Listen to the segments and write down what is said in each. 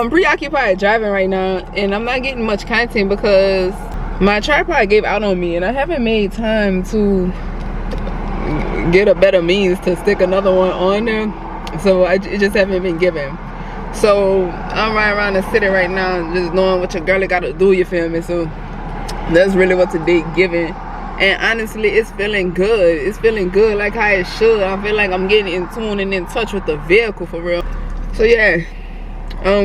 I'm preoccupied driving right now, and I'm not getting much content because my tripod gave out on me, and I haven't made time to get a better means to stick another one on there. So it just haven't been given. So I'm riding around the city right now, just knowing what your girlie gotta do. You feel me? So that's really what today giving. And honestly, it's feeling good. It's feeling good like how it should. I feel like I'm getting in tune and in touch with the vehicle for real. So yeah,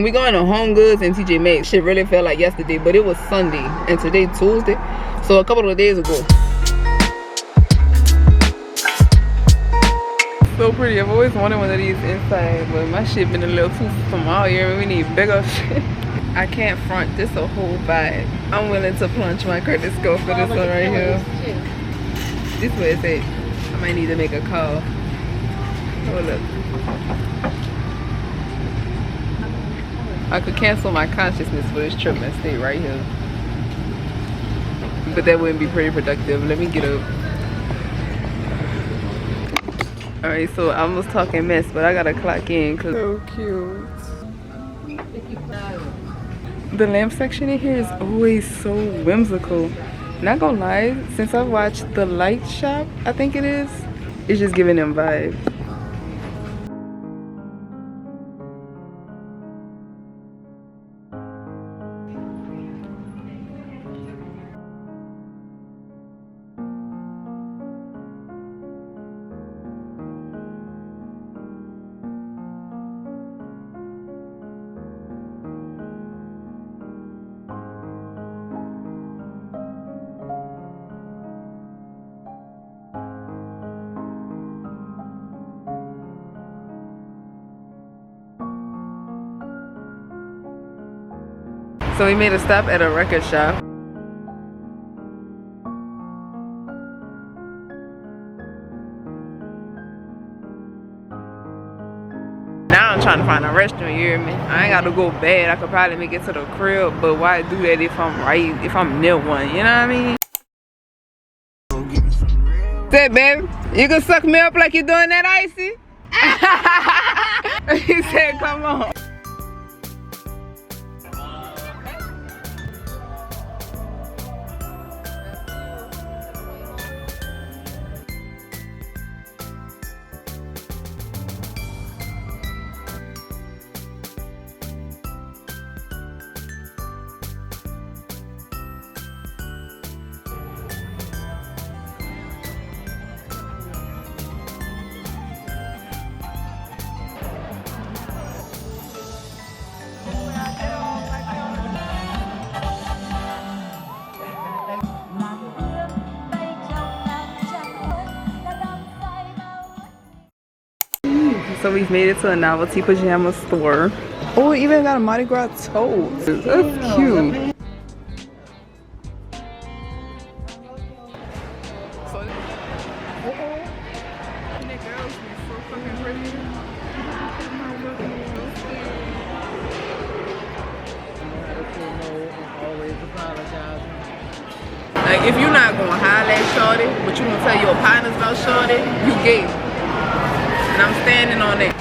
we going to Homegoods and TJ Maxx. Shit really felt like yesterday, but it was Sunday and today Tuesday, so a couple of days ago. So pretty. I've always wanted one of these inside, but my shit been a little too small here. We need bigger shit. I can't front this a whole vibe. I'm willing to plunge my credit score for this one right here. This way it's at. I might need to make a call. Hold up. I could cancel my consciousness for this trip and stay right here. But that wouldn't be pretty productive. Let me get up. Alright, so I was talking mess, but I gotta clock in cause so cute. The lamp section in here is always so whimsical. Not gonna lie, since I watched The Light Shop, I think it is, it's just giving them vibes. So we made a stop at a record shop. Now I'm trying to find a restaurant, you hear me? I ain't gotta go bad. I could probably make it to the crib, but why do that if I'm near one, you know what I mean? Say, baby, you can suck me up like you doing that, Icy? He said, come on. So we've made it to a novelty pajama store. Oh, it even got a Mardi Gras tote. That's cute. Like, if you're not gonna holler at shorty, but you gonna tell your partners about shorty, you gay. And I'm standing on that.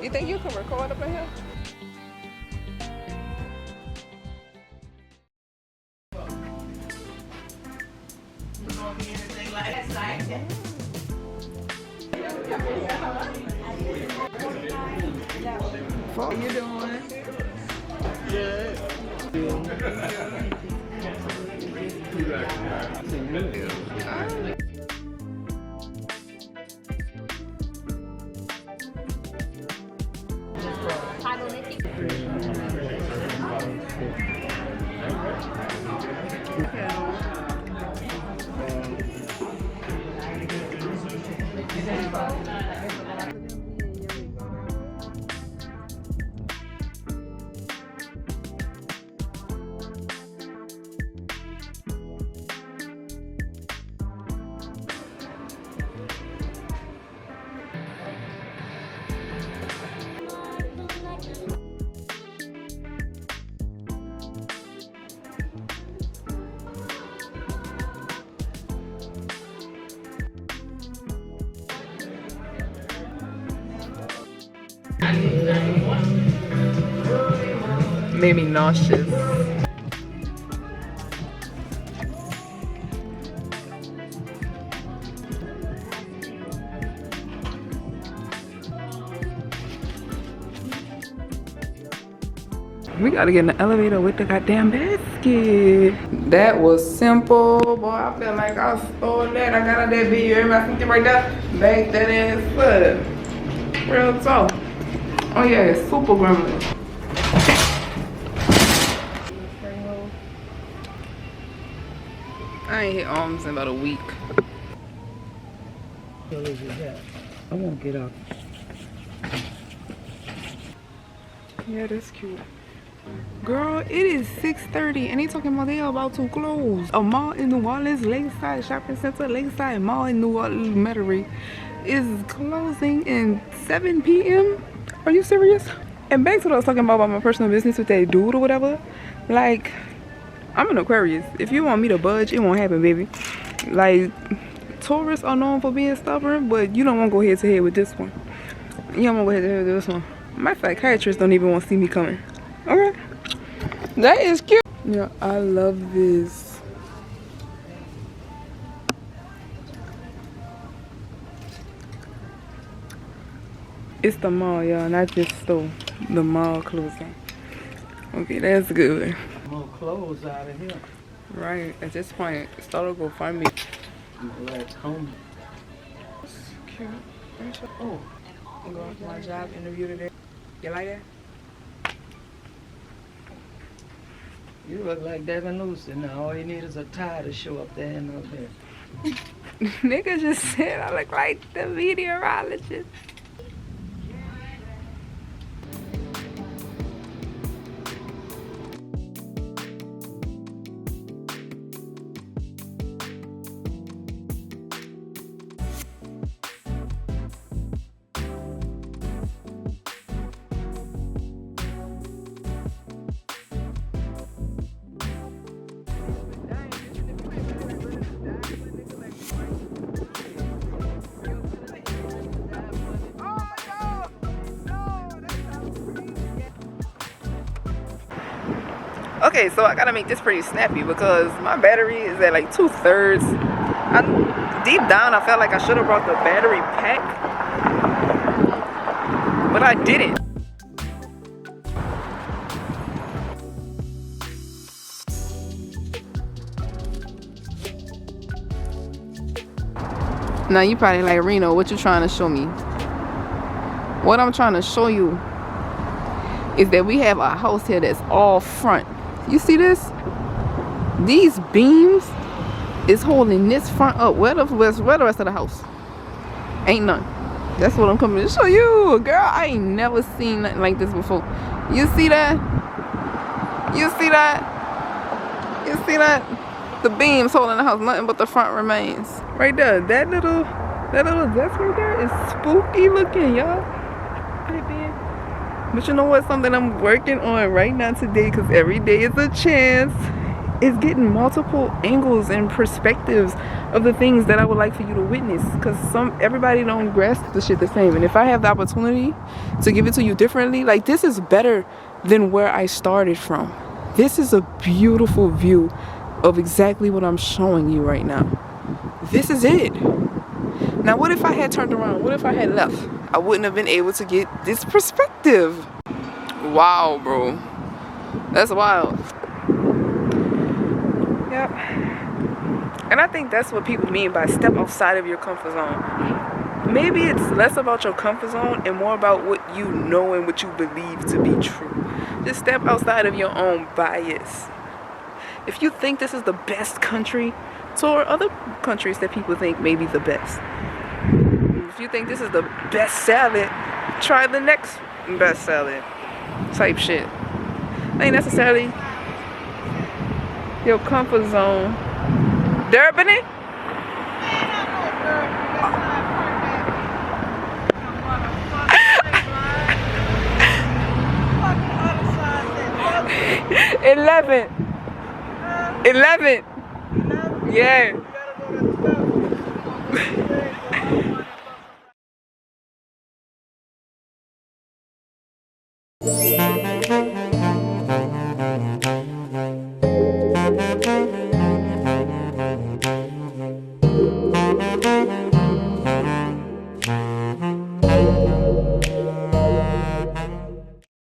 You think you can record up in here? How you doing? Good. Made me nauseous. We gotta get in the elevator with the goddamn basket. That was simple, boy. I feel like I stole that. I got out that video. Everybody see it right there? Back that ass up. Real talk. Oh yeah, it's super gremlin. I ain't hit arms in about a week. I won't get up. Yeah, that's cute. Girl, it is 6:30 and they talking about they are about to close. A mall in New Orleans, Lakeside Shopping Center, Lakeside Mall in New Orleans, Metairie is closing in 7 p.m. Are you serious? And back to what I was talking about my personal business with that dude or whatever. Like, I'm an Aquarius. If you want me to budge, it won't happen, baby. Like, Taurus are known for being stubborn, but you don't want to go head to head with this one. You don't want to go head to head with this one. My psychiatrist don't even want to see me coming. Okay. That is cute. Yeah, I love this. It's the mall, y'all, not just store. The mall closing. Okay, that's good. More clothes out of here. Right, at this point, Star'll go find me. Like home. It's cute. Oh, I'm going for my job interview today. You like that? You look like Devin Lucy now. All you need is a tie to show up there and up there. Nigga just said I look like the meteorologist. Okay, so I gotta make this pretty snappy because my battery is at like 2/3. Deep down, I felt like I should have brought the battery pack, but I didn't. Now you probably like, Reno, what you trying to show me? What I'm trying to show you is that we have a house here that's all front. You see this? These beams is holding this front up. Where the rest of the house? Ain't none. That's what I'm coming to show you. Girl, I ain't never seen nothing like this before. You see that? You see that? You see that? The beams holding the house, nothing but the front remains. Right there, that little desk right there is spooky looking, y'all. But you know what? Something I'm working on right now today, because every day is a chance, is getting multiple angles and perspectives of the things that I would like for you to witness. Because everybody don't grasp the shit the same. And if I have the opportunity to give it to you differently, like, this is better than where I started from. This is a beautiful view of exactly what I'm showing you right now. This is it. Now, what if I had turned around? What if I had left? I wouldn't have been able to get this perspective. Wow, bro. That's wild. Yep. And I think that's what people mean by step outside of your comfort zone. Maybe it's less about your comfort zone and more about what you know and what you believe to be true. Just step outside of your own bias. If you think this is the best country, so are other countries that people think may be the best. If you think this is the best salad, try the next best salad type shit. Ain't necessarily your comfort zone. Durban it? 11. 11. Yeah.